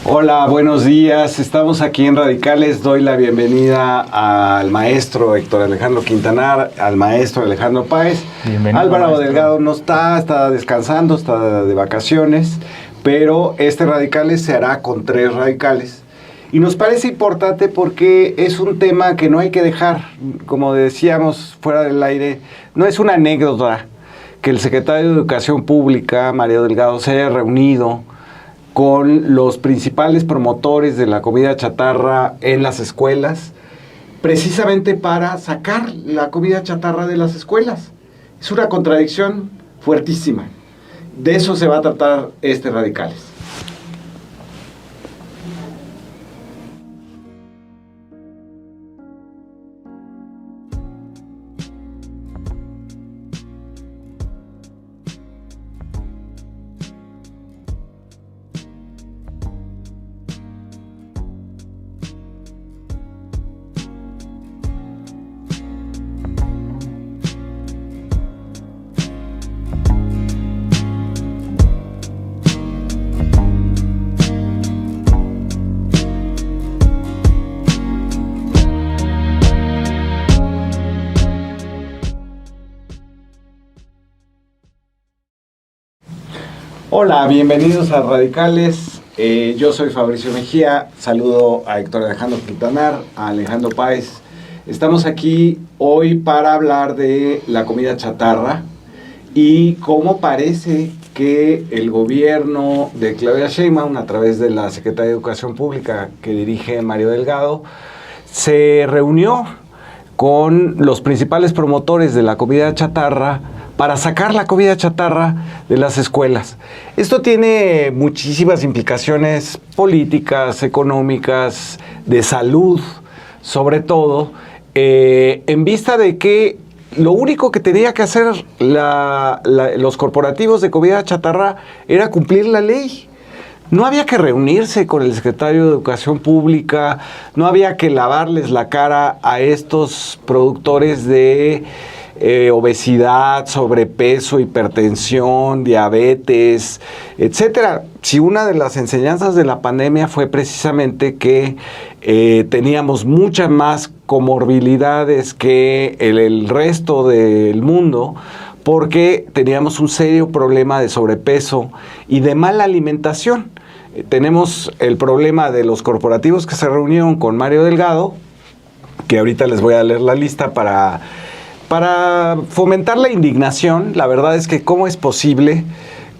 Hola, buenos días. Estamos aquí en Radicales. Doy la bienvenida al maestro Héctor Alejandro Quintanar, al maestro Alejandro Páez. Bienvenido, Álvaro maestro. Delgado no está descansando, está de vacaciones, pero este Radicales se hará con 3 radicales. Y nos parece importante porque es un tema que no hay que dejar, como decíamos fuera del aire, no es una anécdota que el secretario de Educación Pública, Mario Delgado, se haya reunido con los principales promotores de la comida chatarra en las escuelas, precisamente para sacar la comida chatarra de las escuelas. Es una contradicción fuertísima. De eso se va a tratar este Radicales. Hola, bienvenidos a Radicales. Yo soy Fabricio Mejía. Saludo a Héctor Alejandro Quintanar, a Alejandro Páez. Estamos aquí hoy para hablar de la comida chatarra y cómo parece que el gobierno de Claudia Sheinbaum, a través de la Secretaría de Educación Pública que dirige Mario Delgado, se reunió con los principales promotores de la comida chatarra para sacar la comida chatarra de las escuelas. Esto tiene muchísimas implicaciones políticas, económicas, de salud, sobre todo, en vista de que lo único que tenía que hacer los corporativos de comida chatarra era cumplir la ley. No había que reunirse con el secretario de Educación Pública, no había que lavarles la cara a estos productores de obesidad, sobrepeso, hipertensión, diabetes, etcétera. Si una de las enseñanzas de la pandemia fue precisamente que teníamos muchas más comorbilidades que el resto del mundo, porque teníamos un serio problema de sobrepeso y de mala alimentación. Tenemos el problema de los corporativos que se reunieron con Mario Delgado, que ahorita les voy a leer la lista para fomentar la indignación. La verdad es que cómo es posible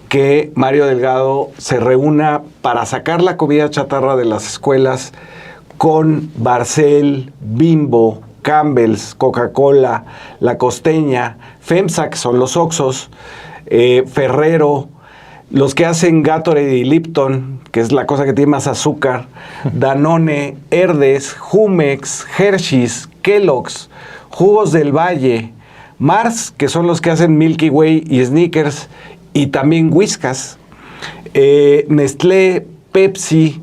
que Mario Delgado se reúna para sacar la comida chatarra de las escuelas con Barcel, Bimbo, Campbell's, Coca-Cola, La Costeña, FEMSA, que son los Oxxos, Ferrero, los que hacen Gatorade y Lipton, que es la cosa que tiene más azúcar, Danone, Herdes, Jumex, Hershey's, Kellogg's, Jugos del Valle, Mars, que son los que hacen Milky Way y Snickers, y también Whiskas, Nestlé, Pepsi,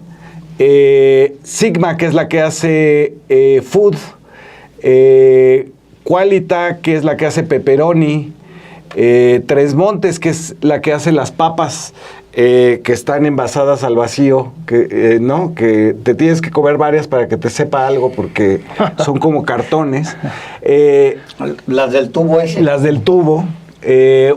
Sigma, que es la que hace Food, Qualita, que es la que hace Pepperoni, Tres Montes, que es la que hace las papas que están envasadas al vacío, ¿no? Que te tienes que comer varias para que te sepa algo porque son como cartones. Las del tubo ese. Las del tubo.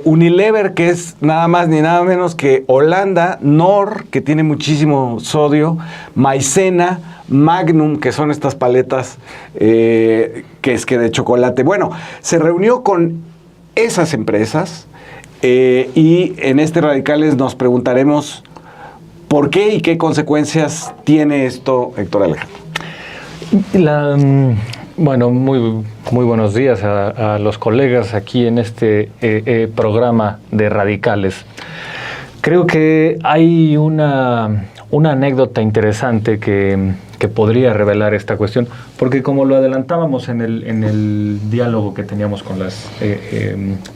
Unilever, que es nada más ni nada menos que Holanda, Knorr, que tiene muchísimo sodio, Maicena, Magnum, que son estas paletas que es que de chocolate. Bueno, se reunió con esas empresas y en este Radicales nos preguntaremos por qué y qué consecuencias tiene esto, Héctor Alejandro. Bueno, muy buenos días a los colegas aquí en este programa de Radicales. Creo que hay una anécdota interesante que podría revelar esta cuestión, porque como lo adelantábamos en el diálogo que teníamos con las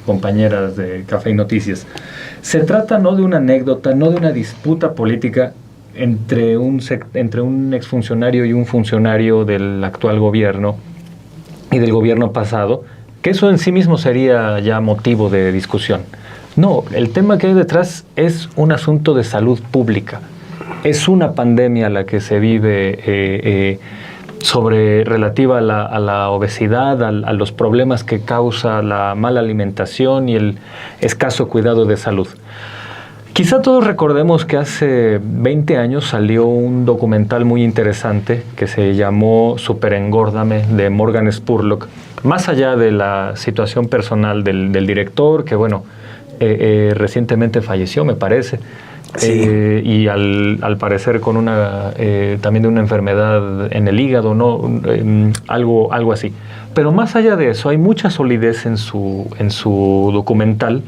compañeras de Café y Noticias, se trata no de una anécdota, no de una disputa política entre un exfuncionario y un funcionario del actual gobierno y del gobierno pasado, que eso en sí mismo sería ya motivo de discusión. No, el tema que hay detrás es un asunto de salud pública. es una pandemia la que se vive relativa a la obesidad, a los problemas que causa la mala alimentación y el escaso cuidado de salud. Quizá todos recordemos que hace 20 años salió un documental muy interesante que se llamó Superengórdame, de Morgan Spurlock. Más allá de la situación personal del director, que bueno, recientemente falleció, me parece, sí. Y al parecer con también de una enfermedad en el hígado, ¿no? Algo así. Pero más allá de eso, hay mucha solidez en su documental.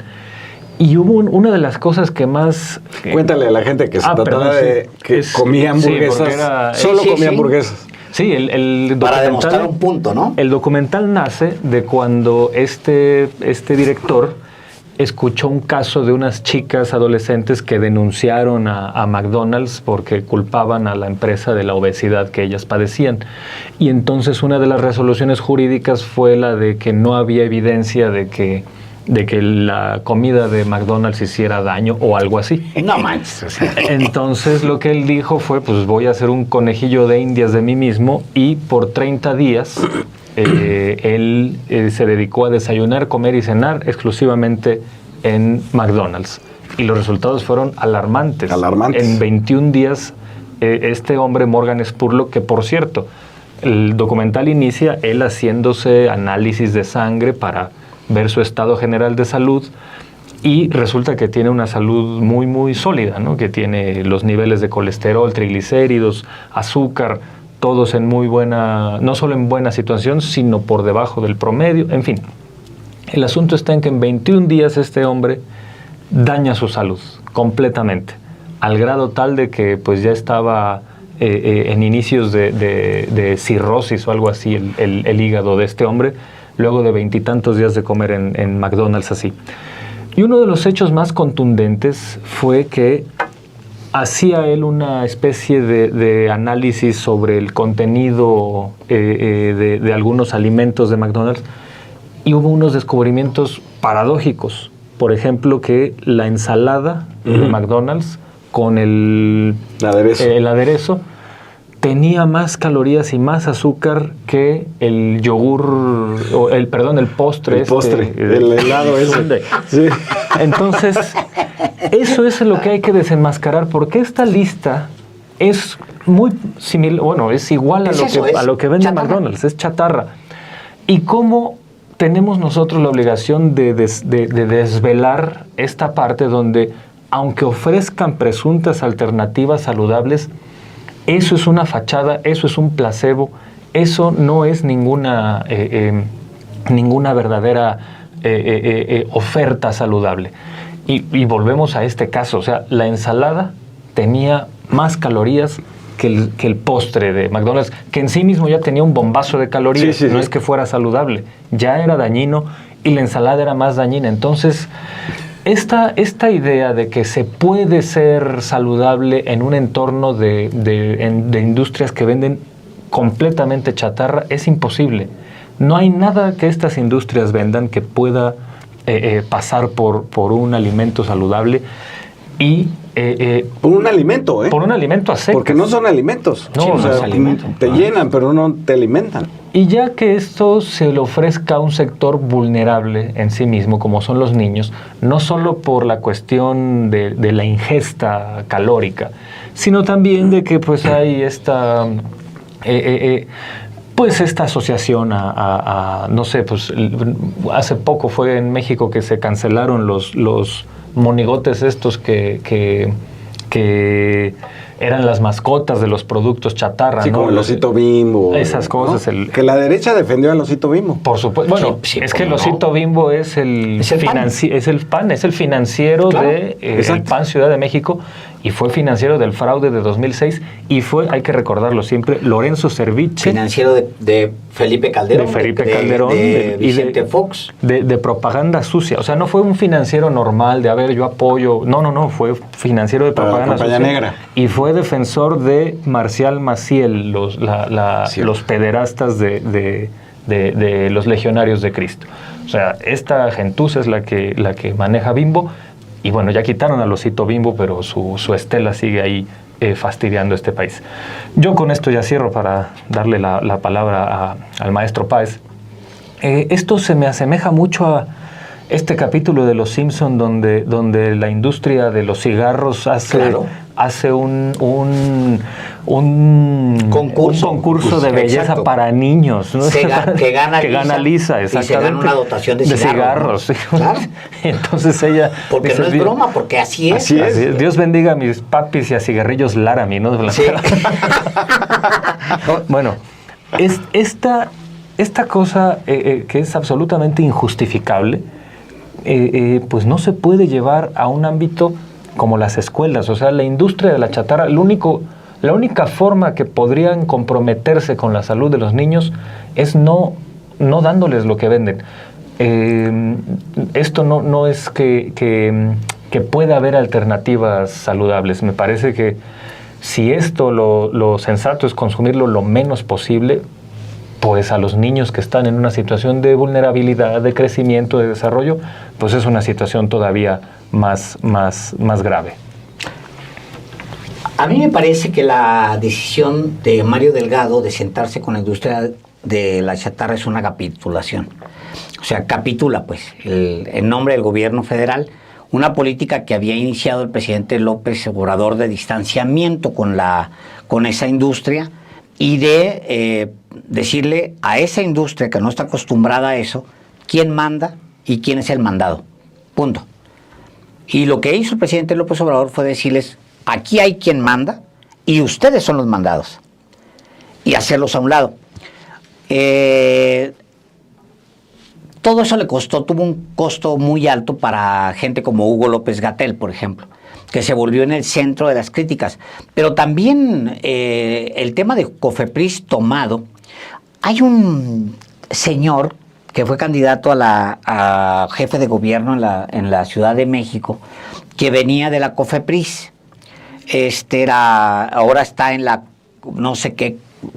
Y hubo una de las cosas que más... Cuéntale a la gente que se trataba de que comía hamburguesas, solo comía hamburguesas. Sí, el documental... Para demostrar un punto, ¿no? El documental nace de cuando este director escuchó un caso de unas chicas adolescentes que denunciaron a McDonald's porque culpaban a la empresa de la obesidad que ellas padecían. Y entonces una de las resoluciones jurídicas fue la de que no había evidencia de que la comida de McDonald's hiciera daño o algo así. No manches. Entonces lo que él dijo fue, pues voy a hacer un conejillo de indias de mí mismo, y por 30 días él se dedicó a desayunar, comer y cenar exclusivamente en McDonald's. Y los resultados fueron alarmantes. En 21 días este hombre, Morgan Spurlock, que por cierto, el documental inicia él haciéndose análisis de sangre para ver su estado general de salud, y resulta que tiene una salud muy, muy sólida, ¿no? Que tiene los niveles de colesterol, triglicéridos, azúcar, todos en muy buena, no solo en buena situación, sino por debajo del promedio, en fin. El asunto está en que en 21 días este hombre daña su salud completamente, al grado tal de que pues ya estaba en inicios de cirrosis o algo así el hígado de este hombre, luego de 20 y tantos días de comer en McDonald's así. Y uno de los hechos más contundentes fue que hacía él una especie de análisis sobre el contenido de algunos alimentos de McDonald's, y hubo unos descubrimientos paradójicos. Por ejemplo, que la ensalada de McDonald's con el aderezo tenía más calorías y más azúcar que el yogur, el postre. El helado ese. Sí. Entonces, eso es lo que hay que desenmascarar, porque esta lista es muy similar, bueno, es igual a lo que vende chatarra. McDonald's, es chatarra. Y cómo tenemos nosotros la obligación de desvelar esta parte donde, aunque ofrezcan presuntas alternativas saludables, eso es una fachada, eso es un placebo, eso no es ninguna verdadera oferta saludable. Y volvemos a este caso, o sea, la ensalada tenía más calorías que el postre de McDonald's, que en sí mismo ya tenía un bombazo de calorías, no es que fuera saludable, ya era dañino, y la ensalada era más dañina. Entonces, esta idea de que se puede ser saludable en un entorno de industrias que venden completamente chatarra es imposible. No hay nada que estas industrias vendan que pueda pasar por un alimento saludable y... por un alimento, Por un alimento a secas. Porque no son alimentos. No, o sea, te llenan, pero no te alimentan. Y ya que esto se le ofrezca a un sector vulnerable en sí mismo, como son los niños, no solo por la cuestión de la ingesta calórica, sino también de que pues hay esta asociación no sé, pues hace poco fue en México que se cancelaron los monigotes estos que eran las mascotas de los productos chatarra, sí, ¿no? como el osito Bimbo. Esas cosas. ¿No? Que la derecha defendió al osito Bimbo. Por supuesto. Bueno, sí, es que el osito Bimbo es el financiero del PAN Ciudad de México, y fue financiero del fraude de 2006, y fue, hay que recordarlo siempre, Lorenzo Cerviche. Financiero de Felipe Calderón. De Vicente Fox. De propaganda sucia. O sea, no fue un financiero normal de, a ver, yo apoyo. No, fue financiero de propaganda sucia. Negra. Y fue defensor de Marcial Maciel, los pederastas de los legionarios de Cristo. O sea, esta gentuza es la que maneja Bimbo. Y bueno, ya quitaron al osito Bimbo, pero su estela sigue ahí fastidiando este país. Yo con esto ya cierro para darle la palabra al maestro Páez. Esto se me asemeja mucho a este capítulo de Los Simpson donde la industria de los cigarros hace un concurso de belleza, exacto, para niños, ¿no? que gana Lisa, exactamente. Y se gana una dotación de cigarros. ¿No? Claro. Entonces ella... Porque dice, no es broma, porque así es. Así es. Dios bendiga a mis papis y a cigarrillos Laramie, ¿no? Sí. Bueno, esta cosa que es absolutamente injustificable, pues no se puede llevar a un ámbito como las escuelas. O sea, la industria de la chatarra, la única forma que podrían comprometerse con la salud de los niños es no dándoles lo que venden. Esto no es que pueda haber alternativas saludables. Me parece que si esto lo sensato es consumirlo lo menos posible, pues a los niños que están en una situación de vulnerabilidad, de crecimiento, de desarrollo, pues es una situación todavía más grave. A mí me parece que la decisión de Mario Delgado de sentarse con la industria de la chatarra es una capitulación. O sea, capitula, pues, en nombre del gobierno federal, una política que había iniciado el presidente López Obrador de distanciamiento con esa industria y de decirle a esa industria que no está acostumbrada a eso, quién manda y quién es el mandado. Punto. Y lo que hizo el presidente López Obrador fue decirles, aquí hay quien manda y ustedes son los mandados. Y hacerlos a un lado. Todo eso tuvo un costo muy alto para gente como Hugo López-Gatell, por ejemplo, que se volvió en el centro de las críticas. Pero también el tema de Cofepris tomado. Hay un señor que fue candidato a jefe de gobierno en la Ciudad de México, que venía de la Cofepris. Ahora está en la no sé qué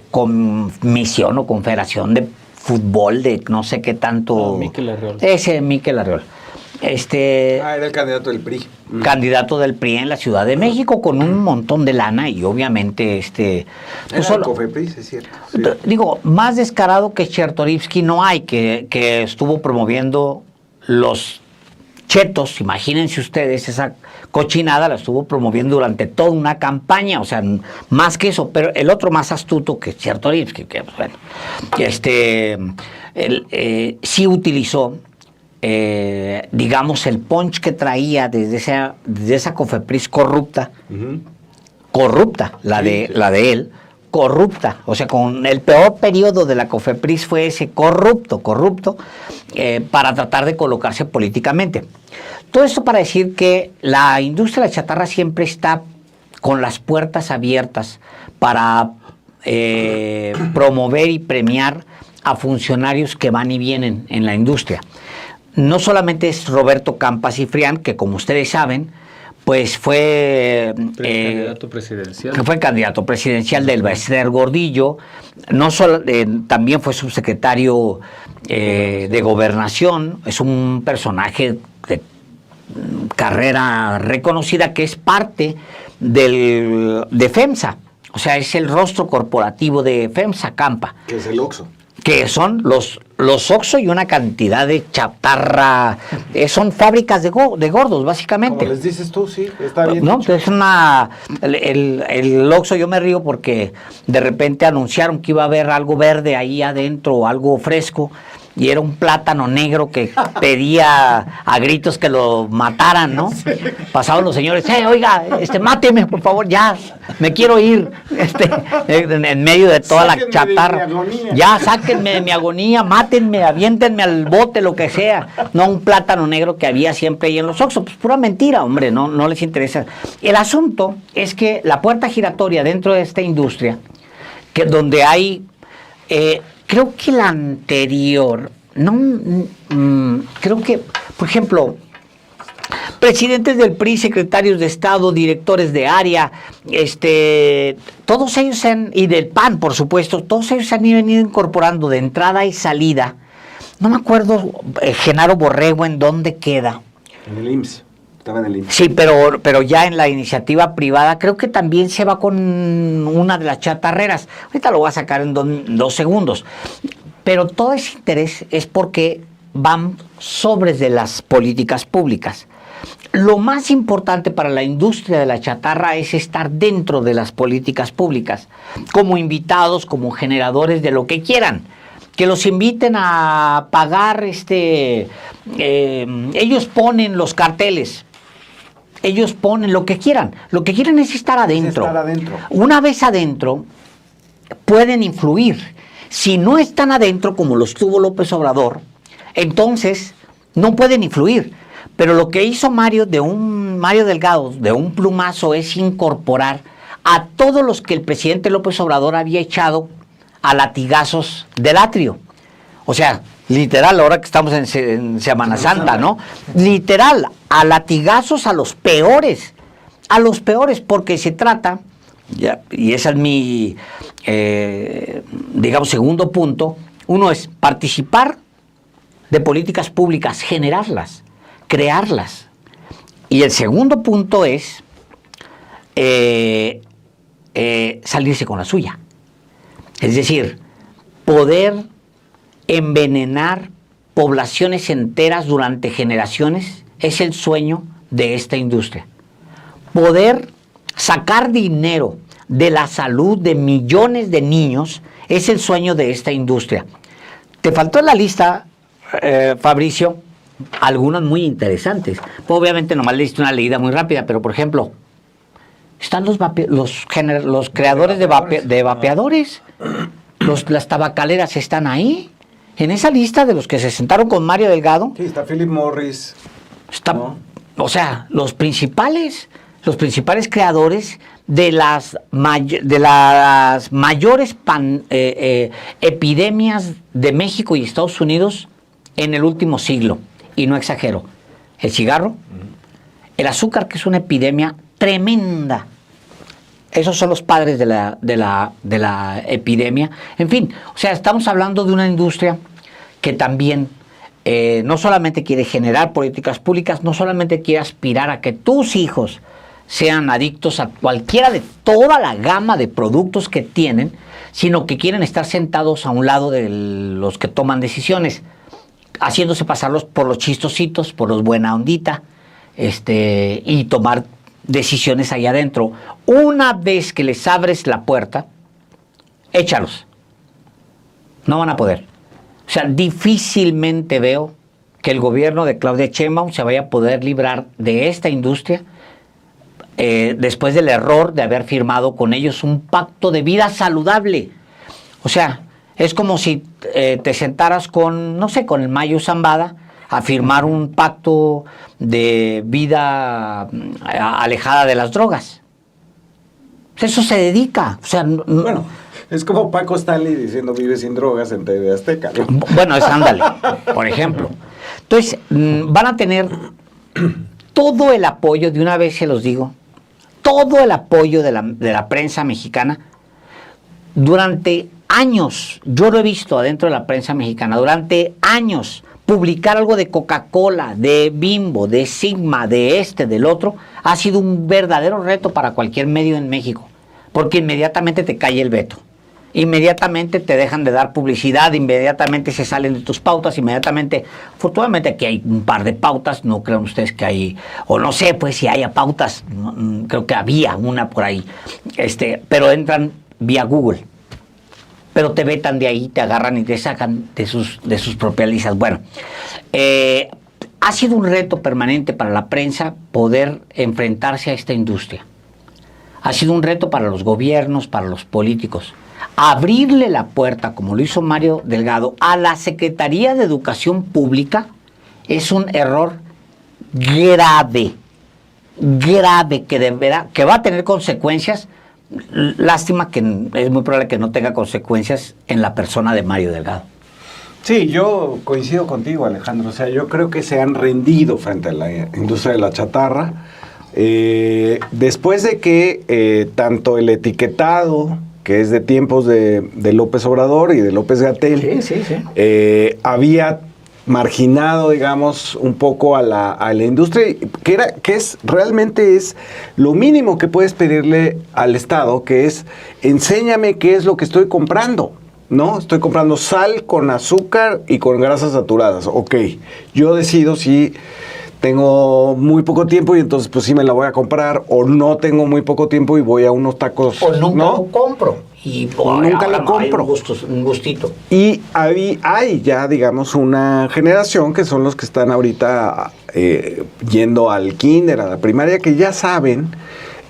comisión o confederación de fútbol de no sé qué tanto. Miquel Arriola. Ese Miquel Arriola. Era el candidato del PRI. Candidato del PRI en la Ciudad de México con un montón de lana y obviamente pues solo Cofepris, es cierto. Sí. Digo, más descarado que Chertorivsky no hay, que estuvo promoviendo los chetos, imagínense ustedes, esa cochinada la estuvo promoviendo durante toda una campaña, o sea, más que eso, pero el otro más astuto que Chertorivsky, que bueno, sí utilizó digamos, el punch que traía desde esa Cofepris corrupta, la de él, corrupta, o sea, con el peor periodo de la Cofepris fue ese corrupto, para tratar de colocarse políticamente. Todo esto para decir que la industria de la chatarra siempre está con las puertas abiertas para promover y premiar a funcionarios que van y vienen en la industria. No solamente es Roberto Campa Cifrián, que como ustedes saben, pues fue candidato presidencial. Que fue candidato presidencial del Bester Gordillo, también fue subsecretario de Gobernación, es un personaje de carrera reconocida que es parte de FEMSA, o sea, es el rostro corporativo de FEMSA Campa. Que es el Oxxo. Que son los Oxxo y una cantidad de chatarra, son fábricas de gordos, básicamente. Como les dices tú, sí, está bien. No, es el Oxxo, yo me río porque de repente anunciaron que iba a haber algo verde ahí adentro, algo fresco, y era un plátano negro que pedía a gritos que lo mataran, ¿no? Sí. Pasaban los señores, oiga, máteme, por favor, ya, me quiero ir, en medio de toda la chatarra. Ya, sáquenme de mi agonía, mátenme, aviéntenme al bote, lo que sea. No, un plátano negro que había siempre ahí en los Oxxo, pues pura mentira, hombre, no les interesa. El asunto es que la puerta giratoria dentro de esta industria, donde hay... creo que la anterior, creo que, por ejemplo, presidentes del PRI, secretarios de Estado, directores de área, todos ellos y del PAN, por supuesto, todos ellos se han venido incorporando de entrada y salida. No me acuerdo, Genaro Borrego, ¿en dónde queda? En el IMSS. Estaba en el IMSS. Sí, pero ya en la iniciativa privada creo que también se va con una de las chatarreras. Ahorita lo voy a sacar en 2 segundos. Pero todo ese interés es porque van sobres de las políticas públicas. Lo más importante para la industria de la chatarra es estar dentro de las políticas públicas, como invitados, como generadores de lo que quieran. Que los inviten a pagar, ellos ponen los carteles, ellos ponen lo que quieran. Lo que quieren es estar adentro. Una vez adentro, pueden influir. Si no están adentro, como lo estuvo López Obrador, entonces no pueden influir. Pero lo que hizo Mario Delgado, de un plumazo, es incorporar a todos los que el presidente López Obrador había echado a latigazos del atrio. O sea, literal, ahora que estamos en Semana Santa, ¿no? Literal, a latigazos a los peores, porque se trata, y ese es mi, segundo punto. Uno es participar de políticas públicas, generarlas, crearlas. Y el segundo punto es salirse con la suya. Es decir, poder envenenar poblaciones enteras durante generaciones es el sueño de esta industria. Poder sacar dinero de la salud de millones de niños es el sueño de esta industria. Te faltó en la lista, Fabricio, algunos muy interesantes. Obviamente nomás le diste una leída muy rápida, pero por ejemplo, están los creadores de vapeadores. Las tabacaleras están ahí. En esa lista de los que se sentaron con Mario Delgado. Sí, está Philip Morris. ¿No? O sea, los principales creadores de las mayores epidemias de México y Estados Unidos en el último siglo. Y no exagero. El cigarro, el azúcar, que es una epidemia tremenda. Esos son los padres de la epidemia. En fin, o sea, estamos hablando de una industria que también no solamente quiere generar políticas públicas, no solamente quiere aspirar a que tus hijos sean adictos a cualquiera de toda la gama de productos que tienen, sino que quieren estar sentados a un lado de los que toman decisiones, haciéndose pasarlos por los chistositos, por los buena ondita, y tomar decisiones ahí adentro. Una vez que les abres la puerta, échalos. No van a poder. O sea, difícilmente veo que el gobierno de Claudia Sheinbaum se vaya a poder librar de esta industria después del error de haber firmado con ellos un pacto de vida saludable. O sea, es como si te sentaras con, no sé, con el Mayo Zambada a firmar un pacto de vida alejada de las drogas. Eso se dedica. O sea, bueno, es como Paco Stanley diciendo vive sin drogas en TV Azteca, ¿no? Bueno, es ándale, por ejemplo. Entonces, van a tener todo el apoyo, de una vez se los digo, todo el apoyo de la prensa mexicana durante años. Yo lo he visto adentro de la prensa mexicana, durante años. Publicar algo de Coca-Cola, de Bimbo, de Sigma, del otro, ha sido un verdadero reto para cualquier medio en México, porque inmediatamente te cae el veto, inmediatamente te dejan de dar publicidad, inmediatamente se salen de tus pautas, inmediatamente, afortunadamente aquí hay un par de pautas, no crean ustedes que hay, o no sé pues si haya pautas, creo que había una por ahí, pero entran vía Google. Pero te vetan de ahí, te agarran y te sacan de sus propias listas. Bueno, ha sido un reto permanente para la prensa poder enfrentarse a esta industria. Ha sido un reto para los gobiernos, para los políticos. Abrirle la puerta, como lo hizo Mario Delgado, a la Secretaría de Educación Pública es un error grave, que va a tener consecuencias. Lástima que es muy probable que no tenga consecuencias en la persona de Mario Delgado. Sí, yo coincido contigo, Alejandro. O sea, yo creo que se han rendido frente a la industria de la chatarra. Después de que tanto el etiquetado, que es de tiempos de López Obrador y de López-Gatell, sí. había marginado, digamos, un poco a la industria, que realmente es lo mínimo que puedes pedirle al Estado, que es, enséñame qué es lo que estoy comprando, ¿no? Estoy comprando sal con azúcar y con grasas saturadas. Ok, yo decido si tengo muy poco tiempo y entonces pues sí me la voy a comprar, o no tengo muy poco tiempo y voy a unos tacos, O nunca ¿no? lo compro. Y Nunca lo compro. Un gustito. Y hay ya, digamos, una generación que son los que están ahorita yendo al kinder, a la primaria, que ya saben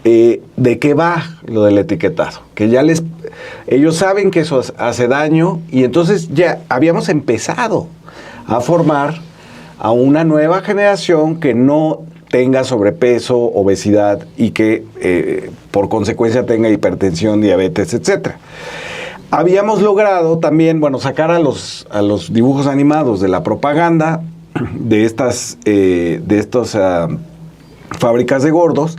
de qué va lo del etiquetado, que ya ellos saben que eso hace daño, y entonces ya habíamos empezado a formar a una nueva generación que no tenga sobrepeso, obesidad y que por consecuencia tenga hipertensión, diabetes, etcétera. Habíamos logrado también, bueno, sacar a los dibujos animados de la propaganda de estas fábricas de gordos.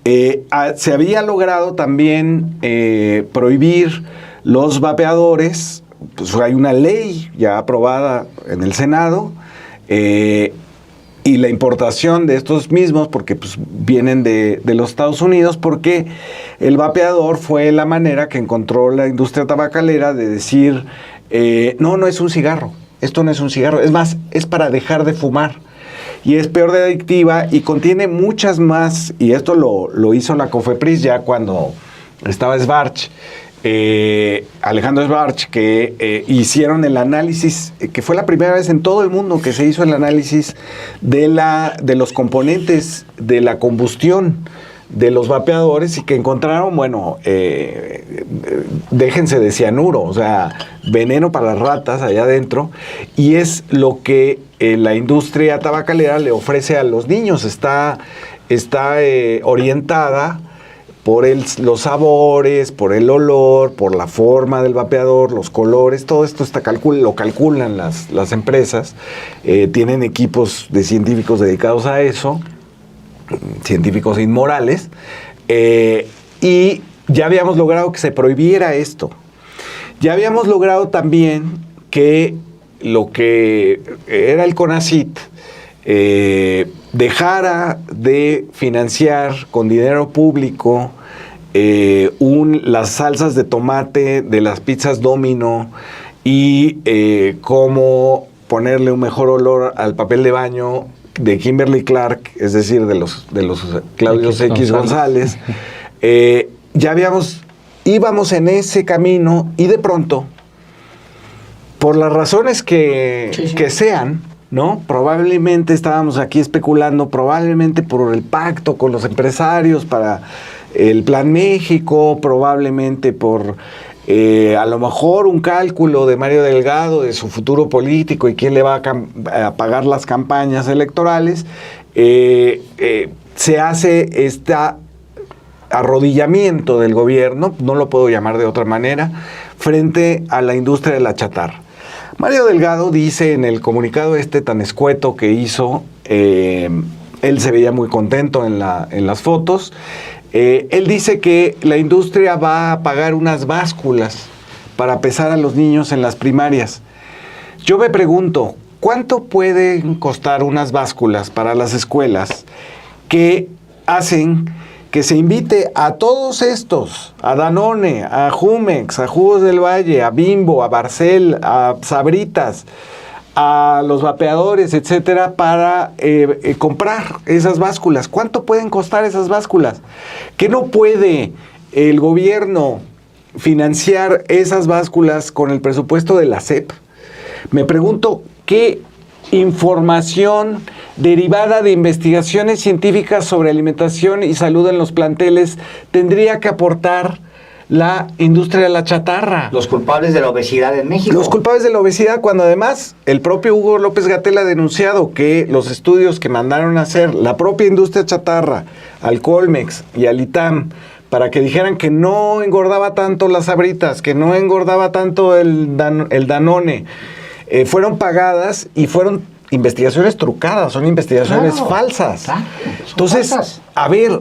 Se había logrado también prohibir los vapeadores. Pues hay una ley ya aprobada en el Senado, y la importación de estos mismos, porque pues, vienen de los Estados Unidos, porque el vapeador fue la manera que encontró la industria tabacalera de decir, no es un cigarro, esto no es un cigarro, es más, es para dejar de fumar. Y es peor de adictiva y contiene muchas más, y esto lo hizo la COFEPRIS ya cuando estaba Schwarz, Alejandro Schwarz, que hicieron el análisis, que fue la primera vez en todo el mundo que se hizo el análisis de los componentes de la combustión de los vapeadores, y que encontraron, bueno, déjense de cianuro, o sea, veneno para las ratas allá adentro, y es lo que la industria tabacalera le ofrece a los niños. Está orientada por los sabores, por el olor, por la forma del vapeador, los colores, todo esto lo calculan las empresas. Tienen equipos de científicos dedicados a eso, científicos inmorales, y ya habíamos logrado que se prohibiera esto. Ya habíamos logrado también que lo que era el CONACYT dejara de financiar con dinero público las salsas de tomate de las pizzas Domino, y cómo ponerle un mejor olor al papel de baño de Kimberly Clark, es decir, de los Claudios X González. Íbamos en ese camino, y de pronto, por las razones que sean, ¿no? Probablemente estábamos aquí especulando, probablemente por el pacto con los empresarios para el Plan México, probablemente por a lo mejor un cálculo de Mario Delgado de su futuro político y quién le va a pagar las campañas electorales, se hace este arrodillamiento del gobierno, no lo puedo llamar de otra manera, frente a la industria de la chatarra. Mario Delgado dice en el comunicado tan escueto que hizo, él se veía muy contento en las fotos, él dice que la industria va a pagar unas básculas para pesar a los niños en las primarias. Yo me pregunto, ¿cuánto pueden costar unas básculas para las escuelas que hacen que se invite a todos estos, a Danone, a Jumex, a Jugos del Valle, a Bimbo, a Barcel, a Sabritas, a los vapeadores, etcétera, para comprar esas básculas? ¿Cuánto pueden costar esas básculas? ¿Que no puede el gobierno financiar esas básculas con el presupuesto de la SEP? Me pregunto qué información derivada de investigaciones científicas sobre alimentación y salud en los planteles tendría que aportar la industria de la chatarra. Los culpables de la obesidad en México. Los culpables de la obesidad, cuando además el propio Hugo López-Gatell ha denunciado que los estudios que mandaron a hacer la propia industria chatarra al Colmex y al ITAM para que dijeran que no engordaba tanto las Sabritas, que no engordaba tanto el Danone, fueron pagadas y fueron investigaciones trucadas, son investigaciones falsas. Claro, entonces, falsas. A ver,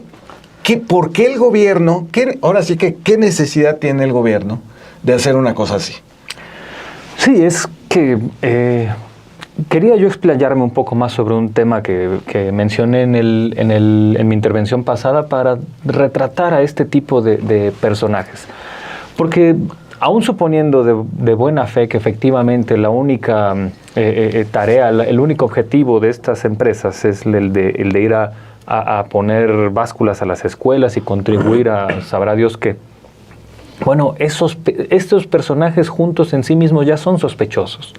¿por qué el gobierno, ahora sí que, qué necesidad tiene el gobierno de hacer una cosa así? Sí, es que quería yo explayarme un poco más sobre un tema que mencioné en mi intervención pasada para retratar a este tipo de personajes. Porque aún suponiendo de buena fe que efectivamente la única tarea, el único objetivo de estas empresas es el de ir a poner básculas a las escuelas y contribuir a sabrá Dios qué. Bueno, estos personajes juntos en sí mismos ya son sospechosos.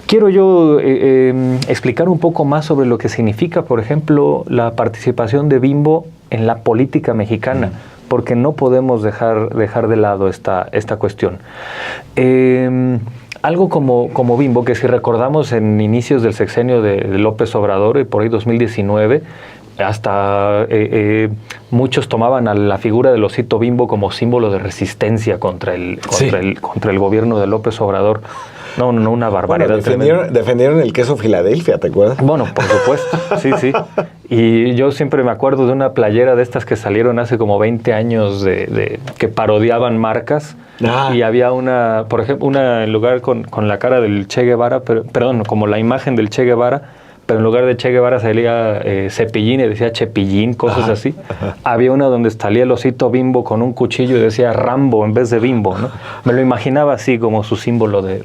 Quiero yo explicar un poco más sobre lo que significa, por ejemplo, la participación de Bimbo en la política mexicana, porque no podemos dejar de lado esta cuestión. Algo como Bimbo, que si recordamos en inicios del sexenio de López Obrador, por ahí 2019, hasta muchos tomaban a la figura del osito Bimbo como símbolo de resistencia contra el gobierno de López Obrador. No, una barbaridad. Bueno, defendieron el queso Filadelfia, ¿te acuerdas? Bueno, por supuesto, sí. Y yo siempre me acuerdo de una playera de estas que salieron hace como 20 años que parodiaban marcas. Y había una, por ejemplo, una en lugar con la cara del Che Guevara, perdón, como la imagen del Che Guevara, pero en lugar de Che Guevara salía Cepillín y decía Chepillín, cosas así. Había una donde salía el osito Bimbo con un cuchillo y decía Rambo en vez de Bimbo, ¿no? Me lo imaginaba así como su símbolo de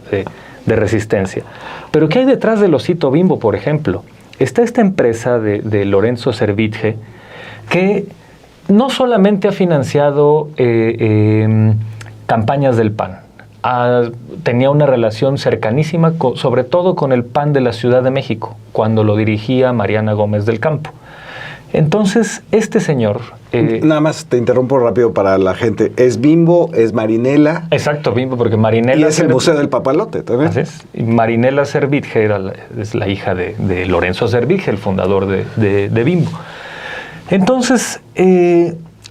resistencia. Pero ¿qué hay detrás del osito Bimbo, por ejemplo? Está esta empresa de Lorenzo Servitje que no solamente ha financiado campañas del PAN, tenía una relación cercanísima, sobre todo con el PAN de la Ciudad de México, cuando lo dirigía Mariana Gómez del Campo. Entonces, este señor... Nada más te interrumpo rápido para la gente. ¿Es Bimbo? ¿Es Marinela? Exacto, Bimbo, porque Marinela... Y es el Museo del Papalote también. Así es. Y Marinela Servitje es la hija de Lorenzo Servitje, el fundador de Bimbo. Entonces...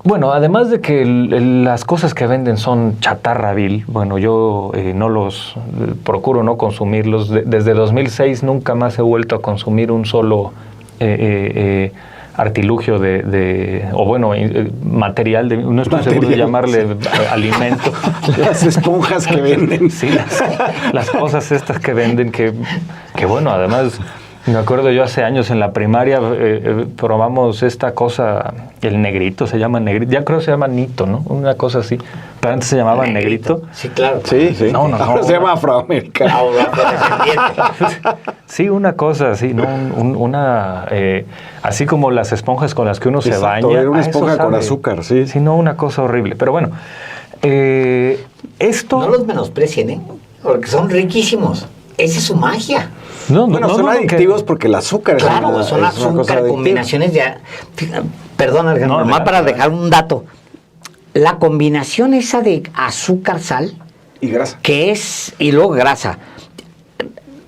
bueno, además de que las cosas que venden son chatarra vil, bueno, yo procuro no consumirlos. Desde 2006 nunca más he vuelto a consumir un solo artilugio material, no estoy seguro de llamarle alimento. Las esponjas que venden. Sí, las cosas estas que venden que bueno, además... Me acuerdo yo hace años en la primaria probamos esta cosa, el negrito, se llama negrito, ya creo que se llama nito, ¿no? Una cosa así, pero antes se llamaba negrito. Sí, claro. Sí. No. Ahora se llama afroamericano. Sí, una cosa así, ¿no? Así como las esponjas con las que uno se baña. Era una esponja con azúcar, sí. Sí, no, una cosa horrible, pero bueno. Esto... No los menosprecien, ¿eh? Porque son riquísimos. Esa es su magia. Son adictivos porque el azúcar son azúcar, combinaciones de... Perdón, Alejandro, nomás para dejar un dato. La combinación esa de azúcar-sal... Y grasa. Y luego grasa.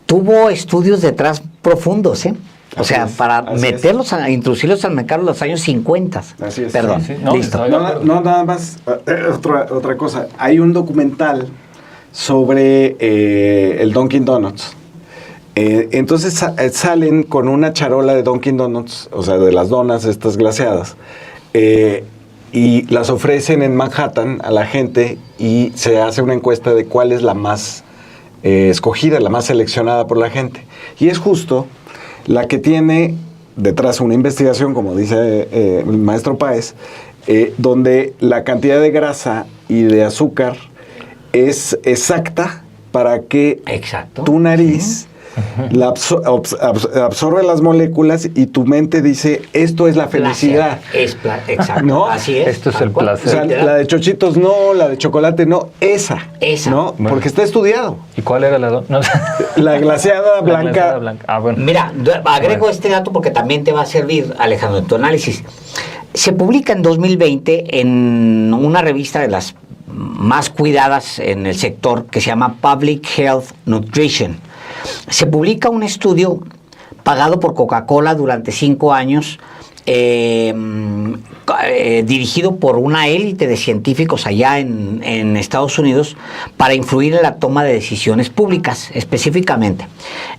Tuvo estudios detrás profundos, ¿eh? O sea, para introducirlos al mercado en los años 50. Así es. Perdón, sí. Listo. No, nada más. Otra cosa. Hay un documental sobre el Dunkin' Donuts. Entonces salen con una charola de Dunkin' Donuts, o sea, de las donas estas glaseadas, y las ofrecen en Manhattan a la gente y se hace una encuesta de cuál es la más escogida, la más seleccionada por la gente. Y es justo la que tiene detrás una investigación, como dice el maestro Páez, donde la cantidad de grasa y de azúcar es exacta para que tu nariz absorbe las moléculas y tu mente dice, esto es la felicidad. Exacto. ¿No? Así es. Esto es el placer. O sea, la de chochitos no, la de chocolate no, esa. ¿No? Bueno. Porque está estudiado. ¿Y cuál era la no. La glaseada blanca. Bueno. Mira, agrego este dato porque también te va a servir, Alejandro, en tu análisis. Se publica en 2020 en una revista de las más cuidadas en el sector que se llama Public Health Nutrition. Se publica un estudio pagado por Coca-Cola durante 5 años dirigido por una élite de científicos allá en Estados Unidos para influir en la toma de decisiones públicas, específicamente.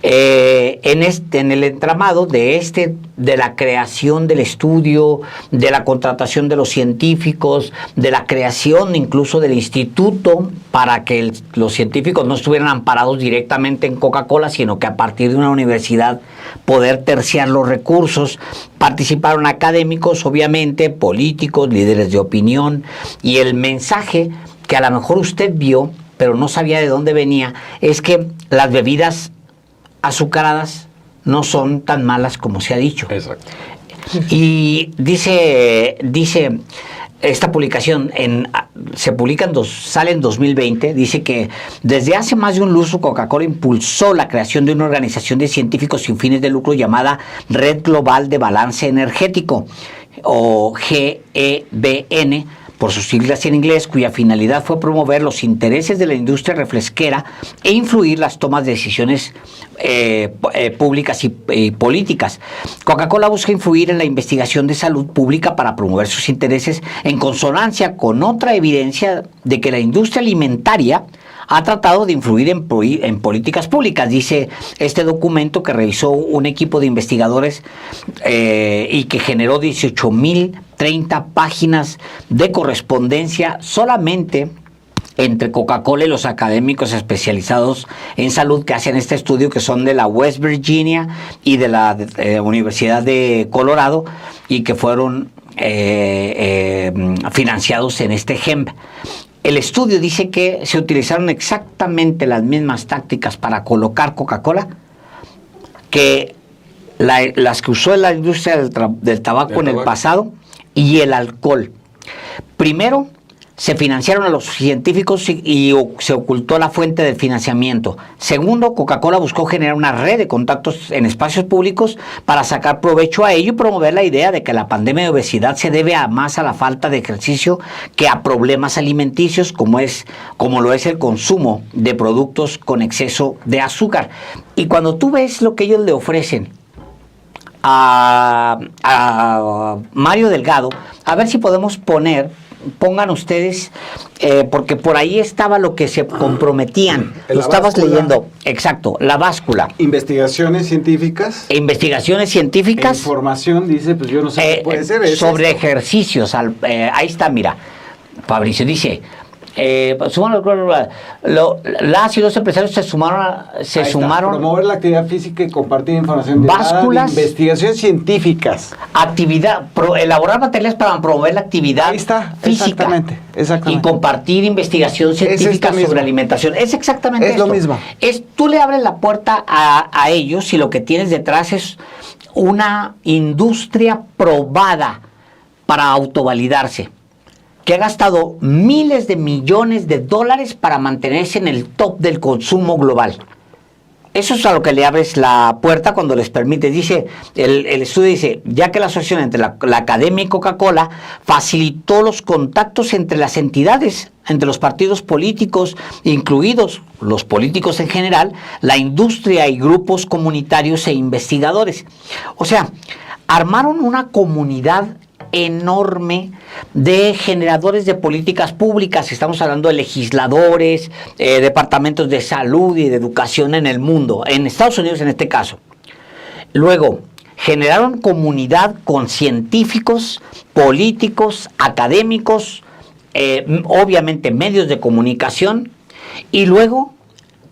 En el entramado de la creación del estudio, de la contratación de los científicos, de la creación incluso del instituto para que los científicos no estuvieran amparados directamente en Coca-Cola, sino que a partir de una universidad poder terciar los recursos. Participaron académicos, obviamente, políticos, líderes de opinión, y el mensaje que a lo mejor usted vio, pero no sabía de dónde venía, es que las bebidas azucaradas no son tan malas como se ha dicho. Exacto. Y dice esta publicación, sale en 2020, dice que desde hace más de un lustro Coca-Cola impulsó la creación de una organización de científicos sin fines de lucro llamada Red Global de Balance Energético, o GEBN, por sus siglas en inglés, cuya finalidad fue promover los intereses de la industria refresquera e influir las tomas de decisiones públicas y políticas. Coca-Cola busca influir en la investigación de salud pública para promover sus intereses en consonancia con otra evidencia de que la industria alimentaria ha tratado de influir en políticas públicas, dice este documento que revisó un equipo de investigadores y que generó 18.030 páginas de correspondencia solamente entre Coca-Cola y los académicos especializados en salud que hacen este estudio, que son de la West Virginia y de la Universidad de Colorado, y que fueron financiados en este GEMB. El estudio dice que se utilizaron exactamente las mismas tácticas para colocar Coca-Cola que las que usó la industria del tabaco en el pasado, y el alcohol. Primero, se financiaron a los científicos y se ocultó la fuente del financiamiento. Segundo, Coca-Cola buscó generar una red de contactos en espacios públicos para sacar provecho a ello y promover la idea de que la pandemia de obesidad se debe más a la falta de ejercicio que a problemas alimenticios como lo es el consumo de productos con exceso de azúcar. Y cuando tú ves lo que ellos le ofrecen a Mario Delgado, a ver si podemos pongan ustedes, porque por ahí estaba lo que se comprometían. Lo estabas leyendo. Exacto, la báscula. Investigaciones científicas. Investigaciones científicas. Información, dice, pues yo no sé qué puede ser. Sobre ejercicios. Ahí está, mira. Fabricio dice... las y los empresarios se sumaron promover la actividad física y compartir información básculas, de investigaciones científicas, elaborar materiales para promover la actividad física, exactamente, y compartir investigación científica sobre alimentación. Es exactamente esto. Lo mismo. Tú le abres la puerta a ellos y lo que tienes detrás es una industria probada para autovalidarse, que ha gastado miles de millones de dólares para mantenerse en el top del consumo global. Eso es a lo que le abres la puerta cuando les permites. Dice, el estudio dice, ya que la asociación entre la academia y Coca-Cola facilitó los contactos entre las entidades, entre los partidos políticos, incluidos los políticos en general, la industria y grupos comunitarios e investigadores. O sea, armaron una comunidad enorme de generadores de políticas públicas. Estamos hablando de legisladores, departamentos de salud y de educación en el mundo, en Estados Unidos en este caso. Luego, generaron comunidad con científicos, políticos, académicos, obviamente medios de comunicación, y luego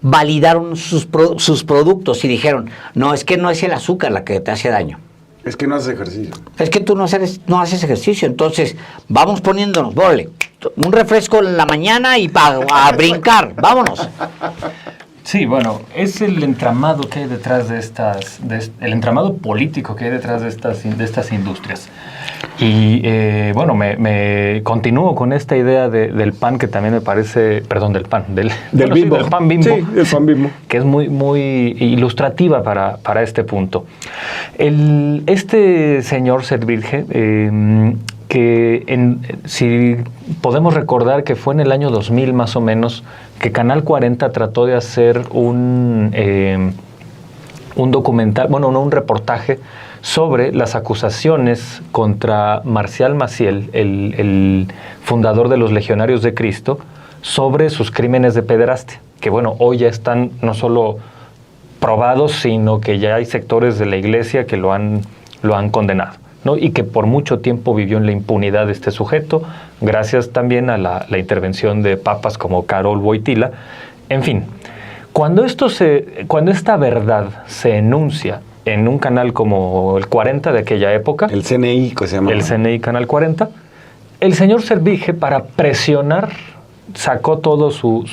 validaron sus productos y dijeron, no, es que no es el azúcar la que te hace daño. Es que no haces ejercicio. Es que tú no haces ejercicio. Entonces, vamos poniéndonos, un refresco en la mañana y a brincar. Vámonos. Sí, bueno, es el entramado que hay detrás el entramado político que hay detrás de estas industrias. Y bueno, me continúo con esta idea del pan, que también me parece, perdón, del pan Bimbo. Sí, del pan Bimbo. Que es muy, muy ilustrativa para este punto. Este señor Servirge, si podemos recordar que fue en el año 2000 más o menos, que Canal 40 trató de hacer un documental, bueno, no un reportaje, sobre las acusaciones contra Marcial Maciel, el fundador de los Legionarios de Cristo, sobre sus crímenes de pederastia, que bueno, hoy ya están no solo probados, sino que ya hay sectores de la iglesia que lo han condenado, ¿no? Y que por mucho tiempo vivió en la impunidad este sujeto, gracias también a la intervención de papas como Karol Wojtyla. En fin, cuando esta verdad se enuncia en un canal como el 40 de aquella época, El CNI, que se llama. el CNI Canal 40, el señor Servige, para presionar, sacó toda su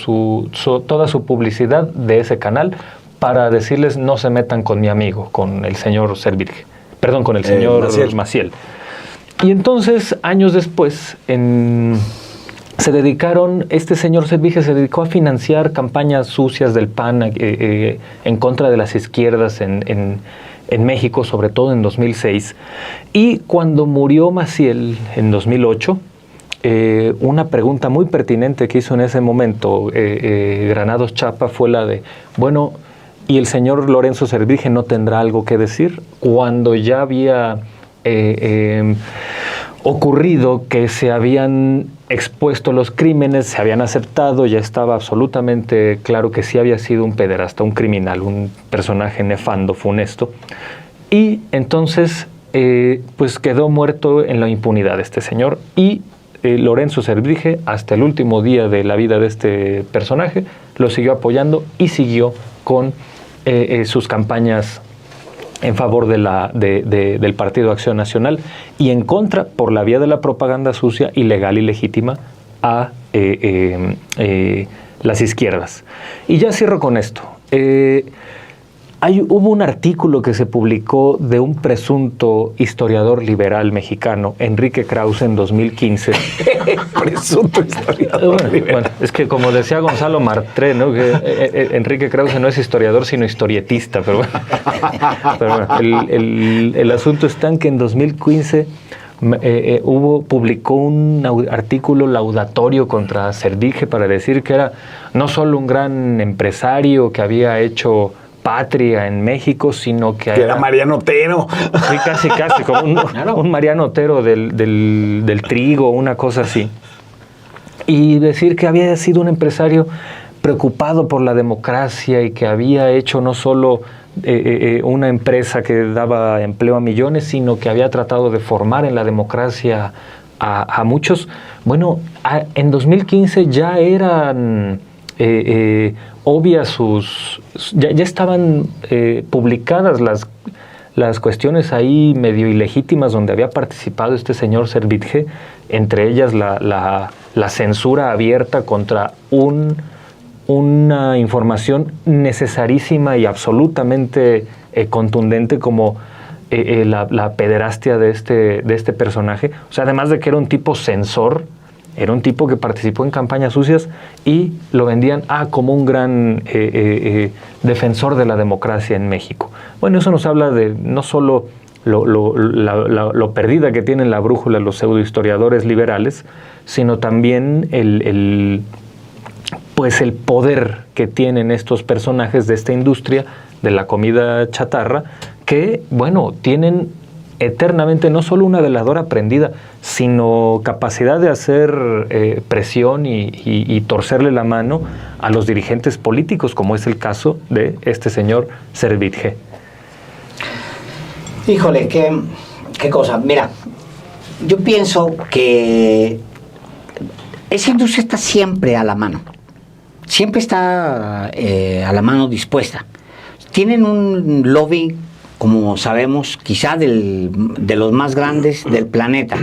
publicidad de ese canal para decirles: no se metan con mi amigo, con el señor Servige. Perdón, con el señor Maciel. Y entonces, años después, este señor Servige se dedicó a financiar campañas sucias del PAN en contra de las izquierdas en México, sobre todo en 2006. Y cuando murió Maciel en 2008, una pregunta muy pertinente que hizo en ese momento Granados Chapa fue la de, bueno, ¿y el señor Lorenzo Servige no tendrá algo que decir? Cuando ya había ocurrido que se habían expuesto los crímenes, se habían aceptado, ya estaba absolutamente claro que sí había sido un pederasta, un criminal, un personaje nefando, funesto. Y entonces pues quedó muerto en la impunidad este señor, y Lorenzo Servige, hasta el último día de la vida de este personaje, lo siguió apoyando y siguió con sus campañas en favor del Partido Acción Nacional y en contra, por la vía de la propaganda sucia, ilegal y legítima, a las izquierdas. Y ya cierro con esto. Hubo un artículo que se publicó de un presunto historiador liberal mexicano, Enrique Krause, en 2015. Presunto historiador liberal. Bueno, es que como decía Gonzalo Martré, ¿no? Que Enrique Krause no es historiador, sino historietista. Pero bueno, el asunto está en que en 2015 publicó un artículo laudatorio contra Servige para decir que era no solo un gran empresario que había hecho patria en México, sino que era Mariano Otero. Sí, casi, como un Mariano Otero del trigo, una cosa así. Y decir que había sido un empresario preocupado por la democracia y que había hecho no solo una empresa que daba empleo a millones, sino que había tratado de formar en la democracia a muchos. Bueno, en 2015 ya eran obvias ya estaban publicadas las cuestiones ahí medio ilegítimas donde había participado este señor Servige, entre ellas la censura abierta contra una información necesarísima y absolutamente contundente como la pederastia de este personaje. O sea, además de que era un tipo censor, era un tipo que participó en campañas sucias y lo vendían como un gran defensor de la democracia en México. Bueno, eso nos habla de no solo lo perdida que tienen la brújula los pseudohistoriadores liberales, sino también el poder que tienen estos personajes de esta industria de la comida chatarra, que, bueno, tienen eternamente no solo una veladora prendida, sino capacidad de hacer presión y torcerle la mano a los dirigentes políticos, como es el caso de este señor Servige. Híjole, qué cosa. Mira, yo pienso que esa industria está siempre a la mano. Siempre está a la mano dispuesta. Tienen un lobby, como sabemos, quizá de los más grandes del planeta.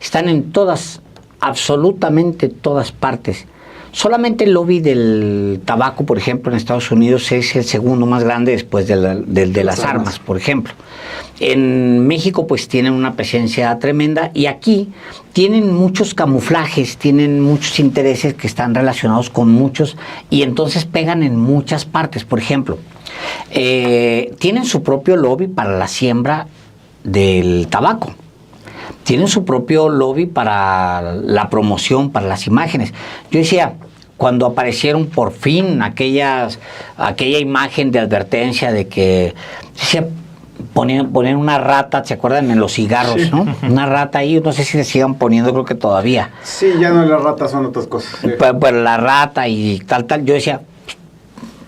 Están en todas, absolutamente todas partes. Solamente el lobby del tabaco, por ejemplo, en Estados Unidos es el segundo más grande después del de las armas, por ejemplo. En México, pues, tienen una presencia tremenda, y aquí tienen muchos camuflajes, tienen muchos intereses que están relacionados con muchos, y entonces pegan en muchas partes. Por ejemplo, tienen su propio lobby para la siembra del tabaco. Tienen su propio lobby para la promoción, para las imágenes. Yo decía, cuando aparecieron por fin aquella imagen de advertencia de que, decía, ponían una rata, ¿se acuerdan? En los cigarros, Sí. ¿no? Una rata ahí, no sé si se sigan poniendo, creo que todavía. Sí, ya no las ratas son otras cosas. Sí. Pero la rata y tal, yo decía,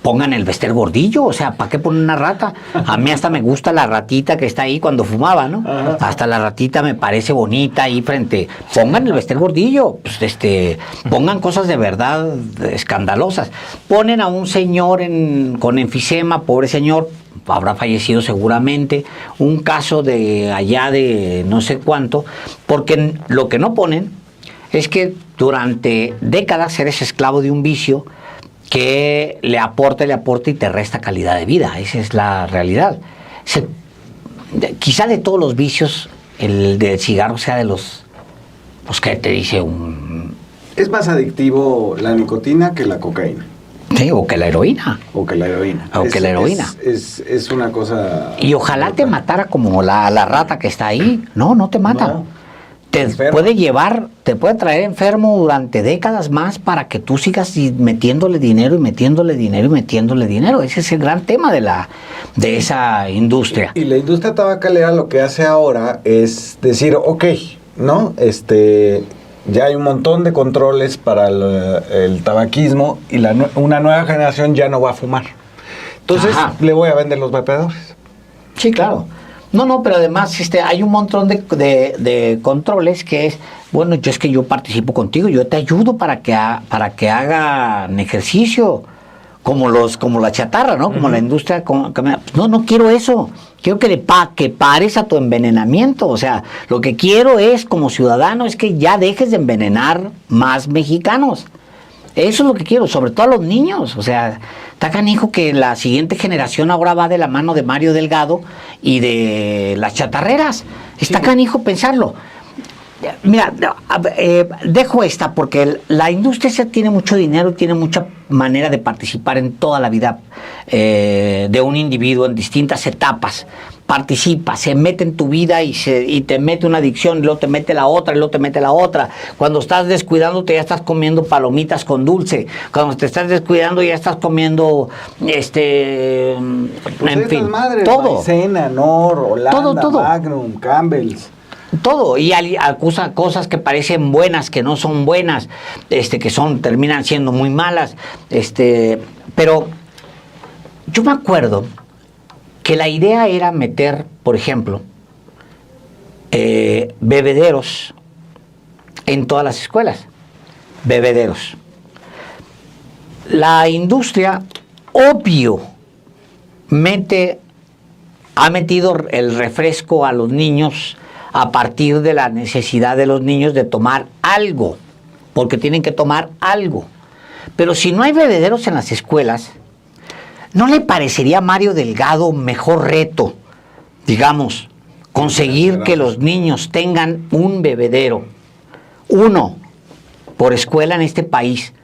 pongan el Bester Gordillo, o sea, ¿para qué ponen una rata? A mí hasta me gusta la ratita que está ahí cuando fumaba, ¿no? Ajá. Hasta la ratita me parece bonita ahí frente. Pongan el Bester Gordillo, pues, pongan cosas de verdad escandalosas. Ponen a un señor con enfisema, pobre señor, habrá fallecido seguramente, un caso de allá de no sé cuánto, porque lo que no ponen es que durante décadas eres esclavo de un vicio que le aporta y te resta calidad de vida. Esa es la realidad. Quizá de todos los vicios, el del cigarro sea de los que te dice un... Es más adictivo la nicotina que la cocaína. Sí, o que la heroína. O que la heroína. O que la heroína. Es una cosa... Y ojalá te matara como la rata que está ahí. No, no te mata. No. Te puede traer enfermo durante décadas más para que tú sigas metiéndole dinero y metiéndole dinero y metiéndole dinero. Ese es el gran tema de esa industria. Y la industria tabacalera lo que hace ahora es decir, ok, ¿no? Ya hay un montón de controles para el tabaquismo y una nueva generación ya no va a fumar. Entonces, Ajá. le voy a vender los vapeadores. Sí, claro. No, pero además hay un montón de controles que es, bueno, yo participo contigo, yo te ayudo para que hagan ejercicio, como la chatarra, ¿no? Como la industria. No quiero eso. Quiero que pares a tu envenenamiento. O sea, lo que quiero es, como ciudadano, es que ya dejes de envenenar más mexicanos. Eso es lo que quiero, sobre todo a los niños. O sea, está canijo que la siguiente generación ahora va de la mano de Mario Delgado y de las chatarreras. Está canijo pensarlo. Mira, dejo esta porque la industria tiene mucho dinero, tiene mucha manera de participar en toda la vida de un individuo en distintas etapas. Participa, se mete en tu vida y te mete una adicción, y luego te mete la otra, y luego te mete la otra. Cuando estás descuidándote ya estás comiendo palomitas con dulce. Cuando te estás descuidando ya estás comiendo, Pues en fin, madres, todo. Maicena, Nor, Holanda, Todo. Magnum, Campbell's. Todo, y acusa cosas que parecen buenas, que no son buenas, terminan siendo muy malas, pero yo me acuerdo que la idea era meter, por ejemplo, bebederos en todas las escuelas, bebederos. La industria, obvio, ha metido el refresco a los niños a partir de la necesidad de los niños de tomar algo, porque tienen que tomar algo. Pero si no hay bebederos en las escuelas, ¿no le parecería a Mario Delgado mejor reto, digamos, conseguir que los niños tengan un bebedero, uno por escuela en este país,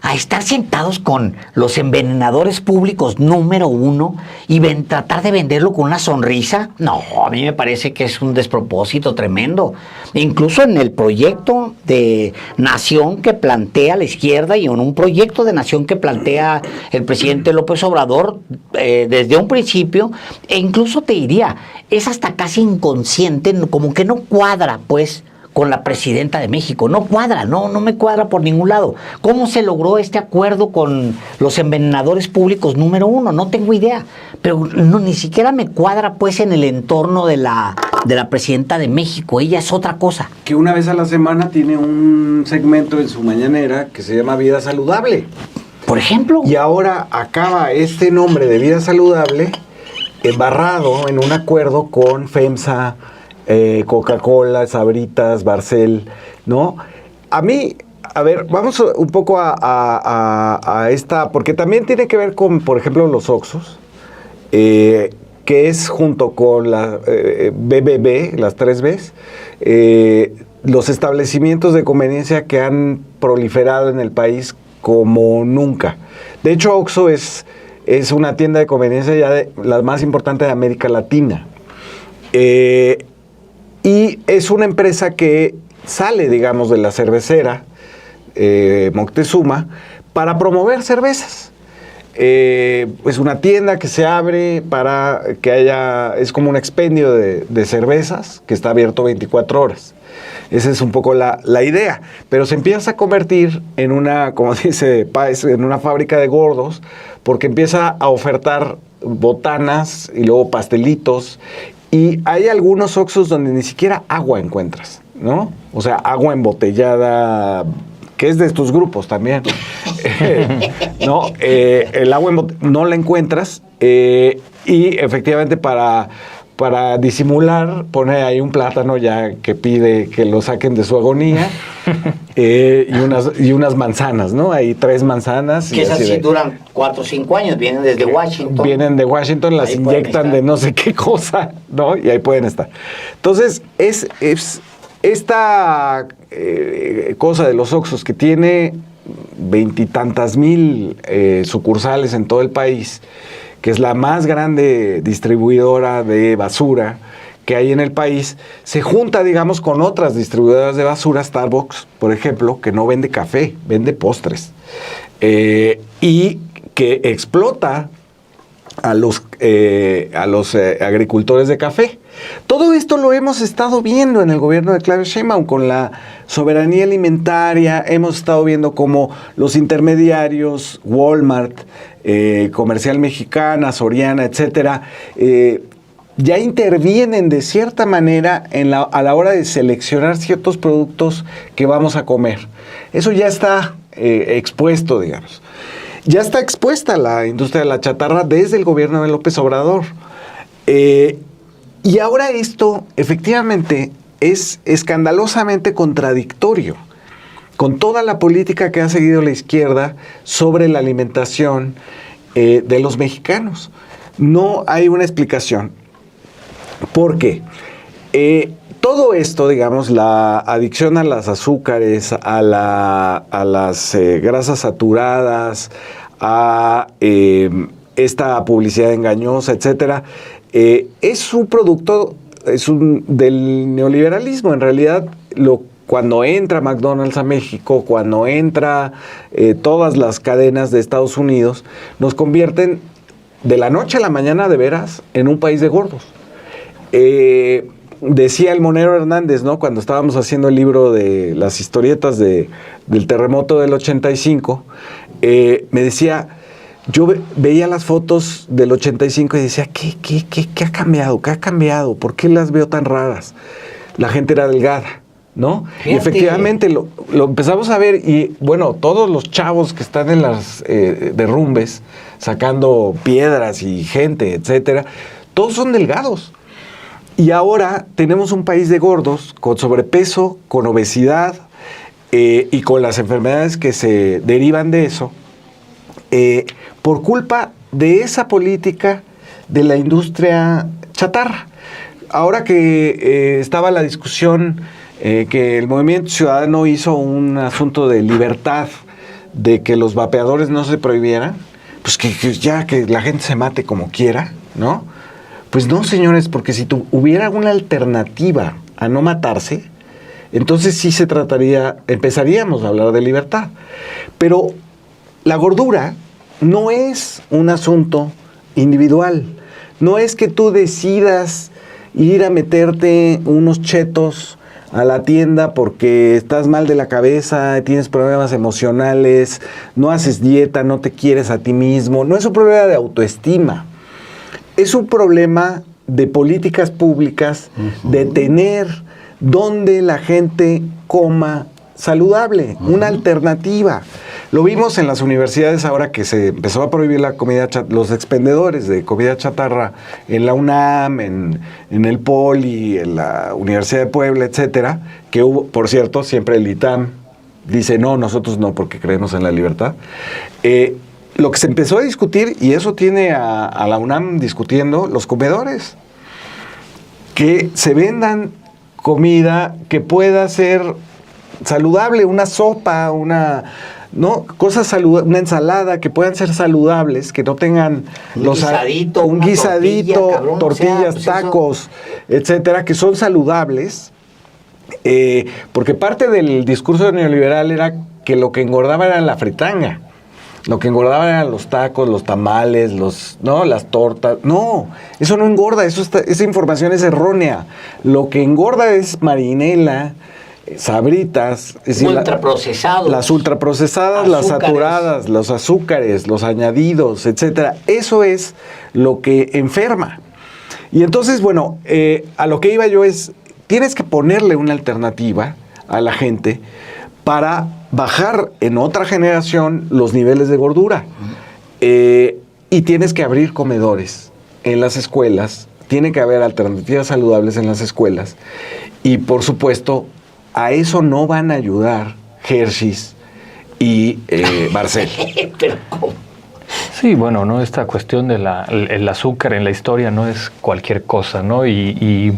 a estar sentados con los envenenadores públicos número uno y tratar de venderlo con una sonrisa? No, a mí me parece que es un despropósito tremendo. Incluso en el proyecto de nación que plantea la izquierda y en un proyecto de nación que plantea el presidente López Obrador desde un principio, e incluso te diría, es hasta casi inconsciente, como que no cuadra, pues, con la presidenta de México. No cuadra, no me cuadra por ningún lado. ¿Cómo se logró este acuerdo con los envenenadores públicos número uno? No tengo idea. Pero ni siquiera me cuadra, pues, en el entorno de la presidenta de México. Ella es otra cosa. Que una vez a la semana tiene un segmento en su mañanera que se llama Vida Saludable. Por ejemplo. Y ahora acaba este nombre de Vida Saludable embarrado en un acuerdo con FEMSA, Coca-Cola, Sabritas, Barcel, ¿no? A mí, a ver, vamos un poco a esta, porque también tiene que ver con, por ejemplo, los Oxxos, que es junto con la BBB, las 3 Bs, los establecimientos de conveniencia que han proliferado en el país como nunca. De hecho, Oxxo es una tienda de conveniencia ya de la más importante de América Latina. Y es una empresa que sale, digamos, de la cervecera Moctezuma para promover cervezas. pues una tienda que se abre para que haya, es como un expendio de cervezas que está abierto 24 horas. Esa es un poco la idea, pero se empieza a convertir en una, como dice Páez, en una fábrica de gordos, porque empieza a ofertar botanas y luego pastelitos, y hay algunos Oxxos donde ni siquiera agua encuentras, ¿no? O sea, agua embotellada, que es de estos grupos también, ¿no? El agua no la encuentras, y efectivamente para disimular, pone ahí un plátano ya que pide que lo saquen de su agonía, y unas manzanas, ¿no? Hay 3 manzanas. Que esas sí duran 4 o 5 años, vienen desde Washington. Vienen de Washington, las inyectan de no sé qué cosa, ¿no? Y ahí pueden estar. Entonces, es esta cosa de los Oxxos que tiene 20 y tantas mil sucursales en todo el país, que es la más grande distribuidora de basura que hay en el país, se junta, digamos, con otras distribuidoras de basura, Starbucks, por ejemplo, que no vende café, vende postres, y que explota a los agricultores de café. Todo esto lo hemos estado viendo en el gobierno de Claudia Sheinbaum con la soberanía alimentaria. Hemos estado viendo cómo los intermediarios, Walmart, Comercial Mexicana, Soriana, etcétera, ya intervienen de cierta manera a la hora de seleccionar ciertos productos que vamos a comer. Eso ya está expuesto, digamos. Ya está expuesta la industria de la chatarra desde el gobierno de López Obrador. Y ahora esto, efectivamente, es escandalosamente contradictorio con toda la política que ha seguido la izquierda sobre la alimentación de los mexicanos. No hay una explicación. ¿Por qué? Todo esto, digamos, la adicción a los azúcares, a las grasas saturadas, a esta publicidad engañosa, etcétera, es un producto del neoliberalismo. En realidad, cuando entra McDonald's a México, cuando entra todas las cadenas de Estados Unidos, nos convierten de la noche a la mañana, de veras, en un país de gordos. Decía el Monero Hernández, ¿no? Cuando estábamos haciendo el libro de las historietas del terremoto del 85, me decía, yo veía las fotos del 85 y decía, ¿qué ha cambiado? ¿Qué ha cambiado? ¿Por qué las veo tan raras? La gente era delgada, ¿no? Fíjate. Y efectivamente lo empezamos a ver, y bueno, todos los chavos que están en las derrumbes, sacando piedras y gente, etcétera, todos son delgados. Y ahora tenemos un país de gordos, con sobrepeso, con obesidad, y con las enfermedades que se derivan de eso, por culpa de esa política de la industria chatarra. Ahora que estaba la discusión, que el Movimiento Ciudadano hizo un asunto de libertad, de que los vapeadores no se prohibieran, pues que la gente se mate como quiera, ¿no? Pues no, señores, porque si hubiera una alternativa a no matarse, entonces sí empezaríamos a hablar de libertad. Pero la gordura no es un asunto individual. No es que tú decidas ir a meterte unos chetos a la tienda porque estás mal de la cabeza, tienes problemas emocionales, no haces dieta, no te quieres a ti mismo. No es un problema de autoestima. Es un problema de políticas públicas, de tener donde la gente coma saludable, una alternativa. Lo vimos en las universidades ahora que se empezó a prohibir la comida, los expendedores de comida chatarra en la UNAM, en el Poli, en la Universidad de Puebla, etcétera, que hubo, por cierto, siempre el ITAM dice no, nosotros no, porque creemos en la libertad. Lo que se empezó a discutir, y eso tiene a la UNAM discutiendo, los comedores. Que se vendan comida que pueda ser saludable, una sopa, una ensalada que puedan ser saludables, que no tengan un guisadito, tortillas, tacos, etcétera, que son saludables. Porque parte del discurso neoliberal era que lo que engordaba era la fritanga. Lo que engordaban eran los tacos, los tamales, las tortas. No, eso no engorda, esa información es errónea. Lo que engorda es marinela, Sabritas, es decir, ultraprocesados. Las ultraprocesadas, las saturadas, los azúcares, los añadidos, etcétera. Eso es lo que enferma. Y entonces, bueno, a lo que iba yo es, tienes que ponerle una alternativa a la gente para bajar en otra generación los niveles de gordura. Y tienes que abrir comedores en las escuelas, tiene que haber alternativas saludables en las escuelas. Y por supuesto, a eso no van a ayudar Hershey's y Barcel. Pero ¿cómo? Sí, bueno, ¿no? Esta cuestión de el azúcar en la historia no es cualquier cosa, ¿no? Y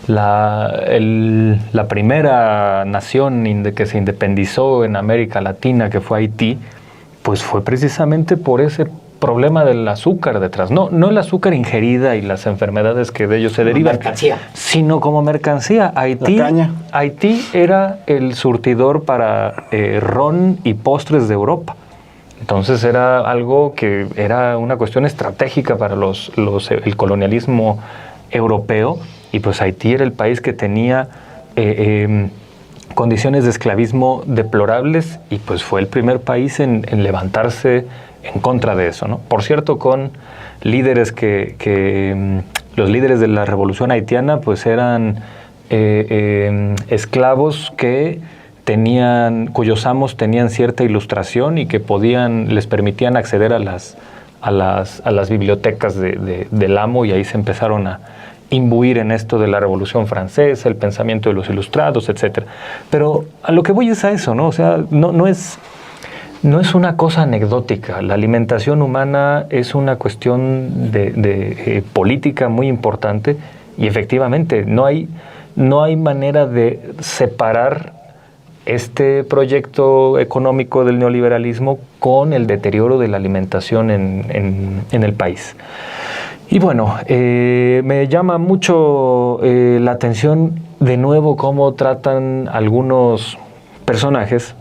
la primera nación que se independizó en América Latina, que fue Haití, pues fue precisamente por ese problema del azúcar detrás. No el azúcar ingerida y las enfermedades que de ello se derivan, mercancía, sino como mercancía. Haití era el surtidor para ron y postres de Europa. Entonces era algo que era una cuestión estratégica para el colonialismo europeo, y pues Haití era el país que tenía condiciones de esclavismo deplorables, y pues fue el primer país en levantarse en contra de eso, ¿no? Por cierto, con líderes los líderes de la revolución haitiana pues eran esclavos cuyos amos tenían cierta ilustración y que les permitían acceder a las bibliotecas del amo, y ahí se empezaron a imbuir en esto de la Revolución Francesa, el pensamiento de los ilustrados, etcétera. Pero a lo que voy es a eso, ¿no? O sea, no es una cosa anecdótica. La alimentación humana es una cuestión de política muy importante, y efectivamente no hay manera de separar este proyecto económico del neoliberalismo con el deterioro de la alimentación en el país. Y bueno, me llama mucho la atención de nuevo cómo tratan algunos personajes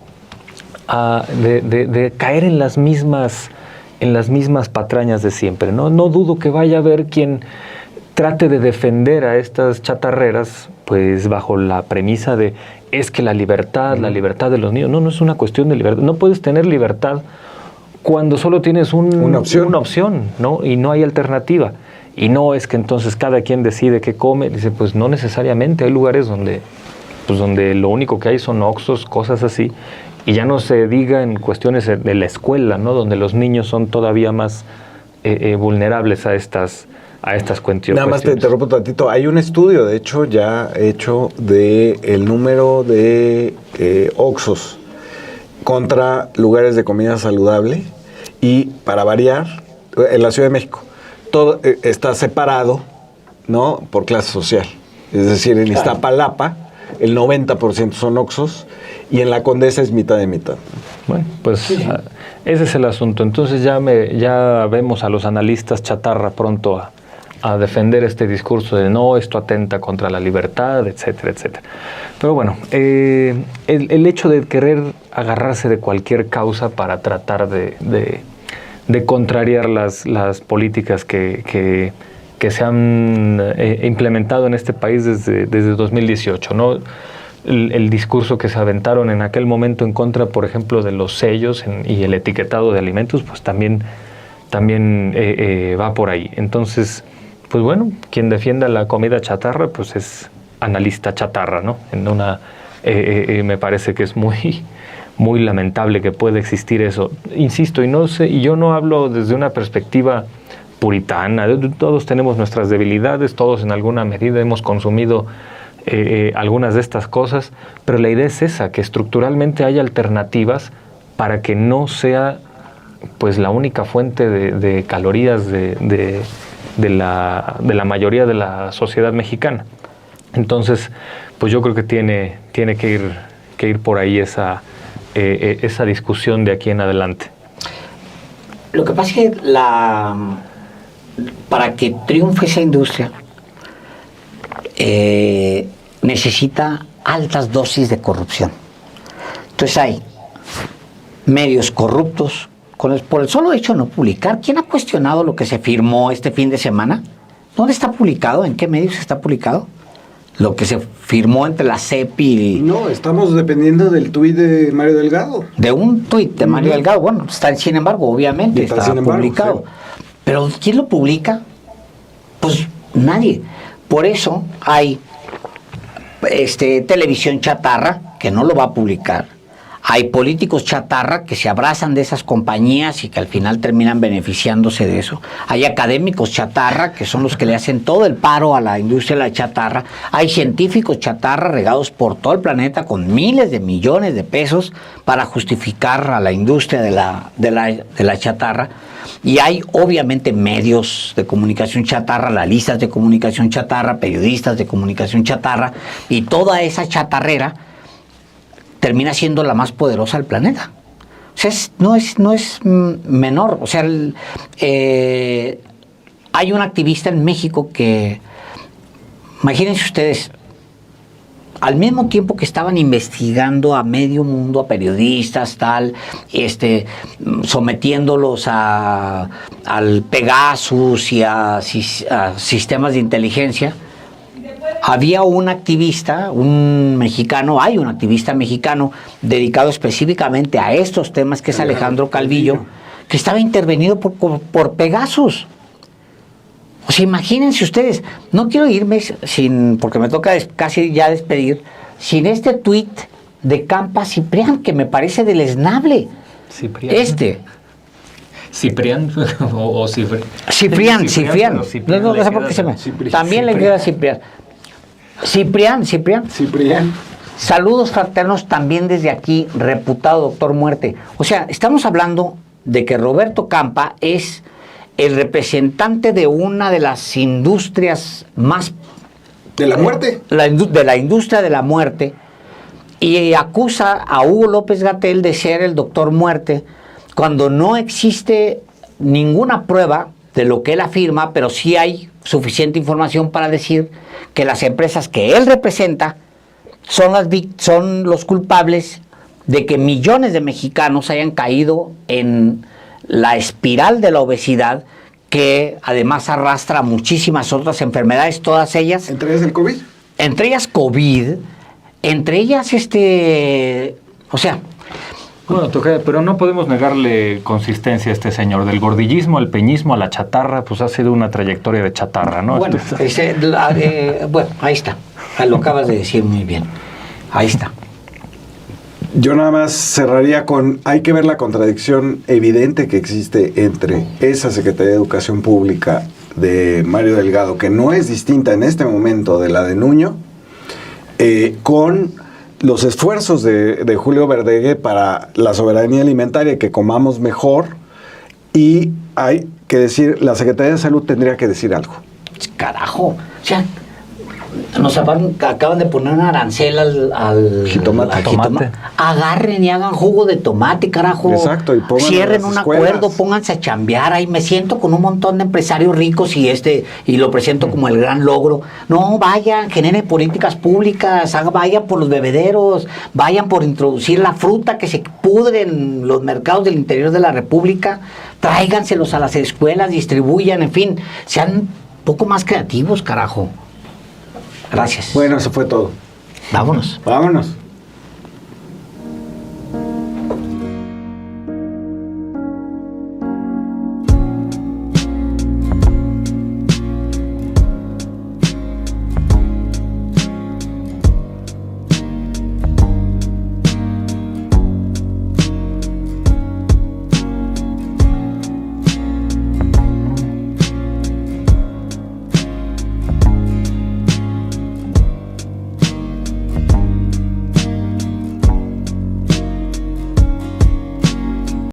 de caer en las mismas patrañas de siempre, ¿no? No dudo que vaya a haber quien trate de defender a estas chatarreras, pues bajo la premisa de es que la libertad de los niños. No es una cuestión de libertad. No puedes tener libertad cuando solo tienes una opción, ¿no? Y no hay alternativa. Y no es que entonces cada quien decide qué come. Dice, pues no necesariamente. Hay lugares donde lo único que hay son Oxxos, cosas así. Y ya no se diga en cuestiones de la escuela, ¿no? Donde los niños son todavía más vulnerables a estas cuestiones. Nada más te interrumpo tantito. Hay un estudio, de hecho, ya hecho de el número de Oxxos contra lugares de comida saludable, y para variar, en la Ciudad de México, todo está separado, ¿no? Por clase social. Es decir, en Iztapalapa el 90% son Oxxos, y en la Condesa es mitad de mitad. Bueno, pues sí. Ese es el asunto. Entonces ya vemos a los analistas chatarra pronto a defender este discurso de no, esto atenta contra la libertad, etcétera, etcétera. Pero bueno, el hecho de querer agarrarse de cualquier causa para tratar de contrariar las políticas que se han implementado en este país desde 2018, ¿no? El discurso que se aventaron en aquel momento en contra, por ejemplo, de los sellos y el etiquetado de alimentos, pues también va por ahí. Entonces, pues bueno, quien defienda la comida chatarra, pues es analista chatarra, ¿no? Me parece que es muy, muy lamentable que pueda existir eso. Insisto, y yo no hablo desde una perspectiva puritana. Todos tenemos nuestras debilidades, todos en alguna medida hemos consumido algunas de estas cosas, pero la idea es esa, que estructuralmente haya alternativas para que no sea pues la única fuente de calorías de la mayoría de la sociedad mexicana. Entonces, pues yo creo que tiene que ir por ahí esa discusión de aquí en adelante. Lo que pasa es que para que triunfe esa industria necesita altas dosis de corrupción. Entonces hay medios corruptos por el solo hecho de no publicar. ¿Quién ha cuestionado lo que se firmó este fin de semana? ¿Dónde está publicado? ¿En qué medios está publicado? Lo que se firmó entre la CEP y... No, estamos dependiendo del tuit de Mario Delgado. De un tuit de Mario Delgado. Bueno, está, sin embargo, obviamente está publicado. Sí. Pero ¿quién lo publica? Pues nadie. Por eso hay televisión chatarra que no lo va a publicar. Hay políticos chatarra que se abrazan de esas compañías y que al final terminan beneficiándose de eso. Hay académicos chatarra que son los que le hacen todo el paro a la industria de la chatarra. Hay científicos chatarra regados por todo el planeta con miles de millones de pesos para justificar a la industria de la chatarra. Y hay obviamente medios de comunicación chatarra, analistas de comunicación chatarra, periodistas de comunicación chatarra, y toda esa chatarrera termina siendo la más poderosa del planeta. O sea, no es menor. O sea, hay un activista en México que, imagínense ustedes, al mismo tiempo que estaban investigando a medio mundo, a periodistas, sometiéndolos al Pegasus y a sistemas de inteligencia, había un activista, hay un activista mexicano dedicado específicamente a estos temas, que es Alejandro Calvillo, que estaba intervenido por Pegasus. O sea, imagínense ustedes, no quiero irme porque me toca casi ya despedir, sin este tuit de Campa Ciprián, que me parece deleznable. Ciprián. Ciprián o Ciprián. No sé por qué se me... También le queda Ciprián. Ciprián. Saludos fraternos también desde aquí, reputado doctor Muerte. O sea, estamos hablando de que Roberto Campa es el representante de una de las industrias más... ¿De la muerte? De la industria de la muerte, y acusa a Hugo López-Gatell de ser el doctor Muerte, cuando no existe ninguna prueba de lo que él afirma, pero sí hay suficiente información para decir que las empresas que él representa son los culpables de que millones de mexicanos hayan caído en la espiral de la obesidad, que además arrastra muchísimas otras enfermedades, todas ellas... ¿Entre ellas el COVID? Entre ellas COVID, entre ellas o sea... Bueno, pero no podemos negarle consistencia a este señor. Del gordillismo al peñismo a la chatarra, pues ha sido una trayectoria de chatarra, ¿no? Bueno, bueno, ahí está. Lo acabas de decir muy bien. Ahí está. Yo nada más cerraría con, hay que ver la contradicción evidente que existe entre esa Secretaría de Educación Pública de Mario Delgado, que no es distinta en este momento de la de Nuño, con los esfuerzos de Julio Verdeguer para la soberanía alimentaria y que comamos mejor. Y hay que decir, la Secretaría de Salud tendría que decir algo. Carajo, o sea, nos acaban de poner un arancel al jitomate. Agarren y hagan jugo de tomate, carajo. Exacto, y cierren un acuerdo, pónganse a chambear. Ahí me siento con un montón de empresarios ricos y lo presento como el gran logro. No, vayan, generen políticas públicas, vayan por los bebederos, vayan por introducir la fruta que se pudre en los mercados del interior de la República, tráiganselos a las escuelas, distribuyan, en fin, sean un poco más creativos, carajo. Gracias. Bueno, eso fue todo. Vámonos. Vámonos.